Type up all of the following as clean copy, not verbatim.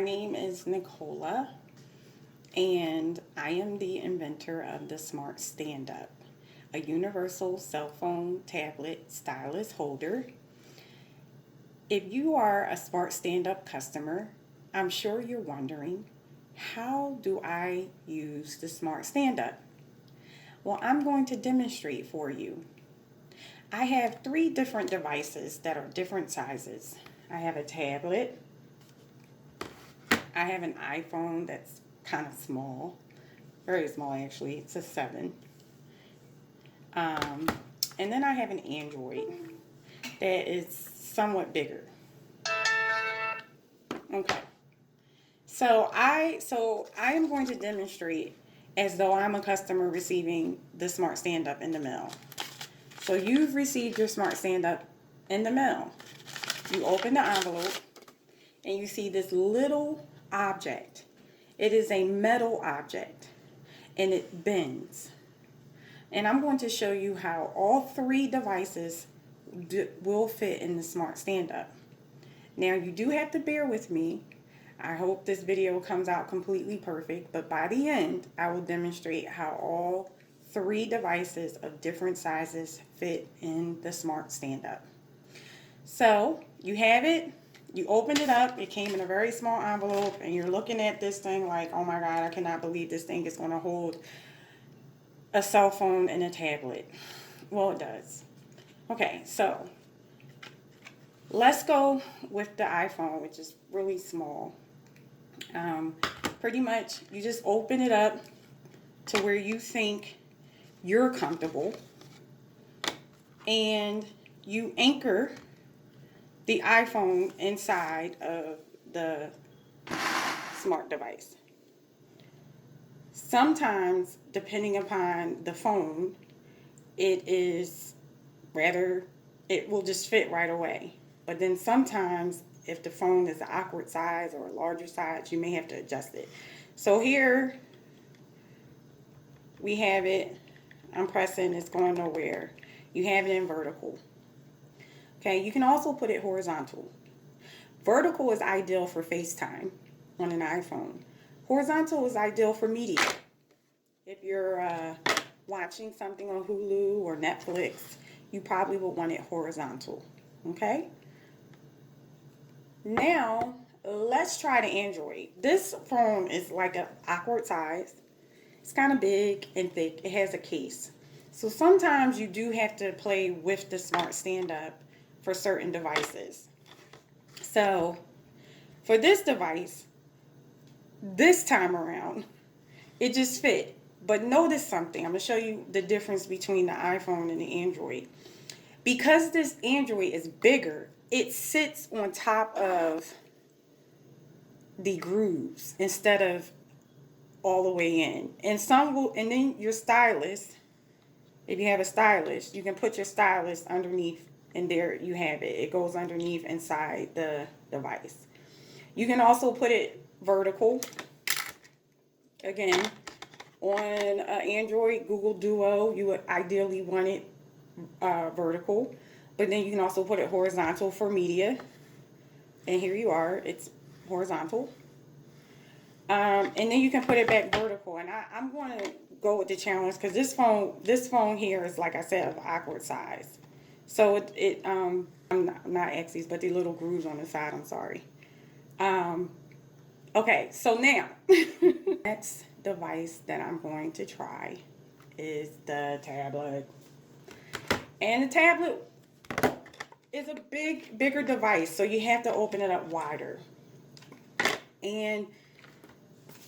name is Nikola, and I am the inventor of the SmartStandup, a universal cell phone tablet stylus holder. If you are a SmartStandup customer, I'm sure you're wondering, how do I use the SmartStandup? Well, I'm going to demonstrate for you. I have 3 different devices that are different sizes. I have a tablet. I have an iPhone that's kind of small, very small actually. It's a 7. And then I have an Android that is somewhat bigger. Okay. So I am going to demonstrate as though I'm a customer receiving the SmartStandup in the mail. So you've received your SmartStandup in the mail. You open the envelope and you see this little object. It is a metal object and it bends. And I'm going to show you how all 3 devices will fit in the SmartStandup. Now you do have to bear with me. I hope this video comes out completely perfect, but by the end I will demonstrate how all 3 devices of different sizes fit in the SmartStandup. So you have it. You opened it up, it came in a very small envelope, and you're looking at this thing like, oh my God, I cannot believe this thing is going to hold a cell phone and a tablet. Well, it does. Okay, so let's go with the iPhone, which is really small. Pretty much, you just open it up to where you think you're comfortable, and you anchor the iPhone inside of the smart device. Sometimes, depending upon the phone, it will just fit right away. But then sometimes, if the phone is an awkward size or a larger size, you may have to adjust it. So here we have it. I'm pressing, it's going nowhere. You have it in vertical. Okay, you can also put it horizontal. Vertical is ideal for FaceTime on an iPhone. Horizontal is ideal for media. If you're watching something on Hulu or Netflix, you probably will want it horizontal. Okay? Now, let's try the Android. This phone is like an awkward size. It's kind of big and thick. It has a case. So sometimes you do have to play with the SmartStandup for certain devices. So for this device, this time around, it just fit. But notice something. I'm going to show you the difference between the iPhone and the Android. Because this Android is bigger, it sits on top of the grooves instead of all the way in. And then your stylus, if you have a stylus, you can put your stylus underneath, and there you have it. It goes underneath inside the device. You can also put it vertical. Again, on Android, Google Duo, you would ideally want it vertical. But then you can also put it horizontal for media. And here you are. It's horizontal. And then you can put it back vertical. And I'm going to go with the challenge because this phone here is, like I said, of awkward size. So I'm not X's, but the little grooves on the side. I'm sorry. Okay, so now next device that I'm going to try is the tablet. And the tablet is a bigger device, so you have to open it up wider. And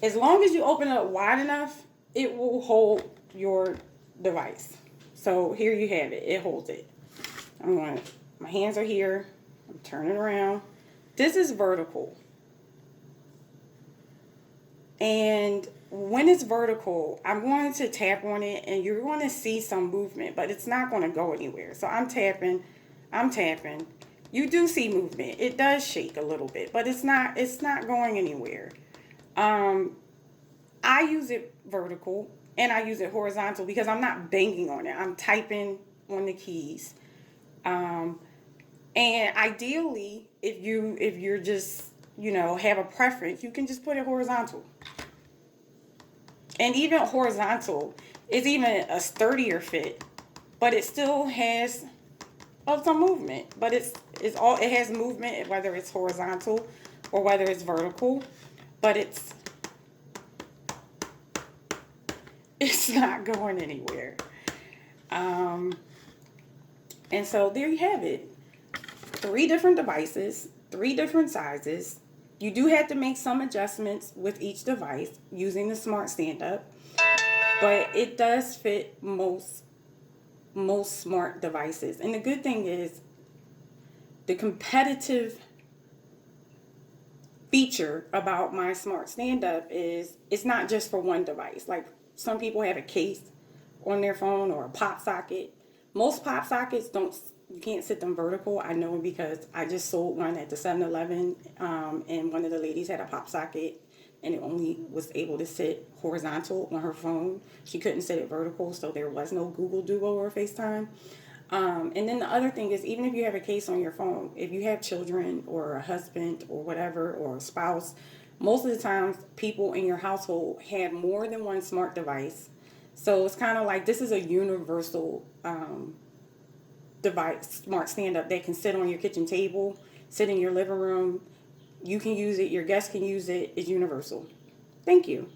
as long as you open it up wide enough, it will hold your device. So here you have it. It holds it. My hands are here. I'm turning around. This is vertical. And when it's vertical, I'm going to tap on it and you're going to see some movement, but it's not going to go anywhere. So I'm tapping. You do see movement. It does shake a little bit, but it's not going anywhere. I use it vertical and I use it horizontal because I'm not banging on it. I'm typing on the keys. And ideally, if you're just have a preference, you can just put it horizontal. And even horizontal is even a sturdier fit, but it still has some movement. But it has movement whether it's horizontal or whether it's vertical, but it's not going anywhere. And so there you have it. 3 different devices, 3 different sizes. You do have to make some adjustments with each device using the SmartStandup, but it does fit most smart devices. And the good thing is the competitive feature about my SmartStandup is it's not just for one device. Like some people have a case on their phone or a pop socket. Most pop sockets you can't sit them vertical. I know because I just sold one at the 7-Eleven, and one of the ladies had a pop socket and it only was able to sit horizontal on her phone. She couldn't sit it vertical, so there was no Google Duo or FaceTime. And then the other thing is, even if you have a case on your phone, if you have children or a husband or whatever, or a spouse, most of the times people in your household have more than one smart device. So it's kind of like this is a universal device, SmartStandup, that can sit on your kitchen table, sit in your living room. You can use it, your guests can use it. It's universal. Thank you.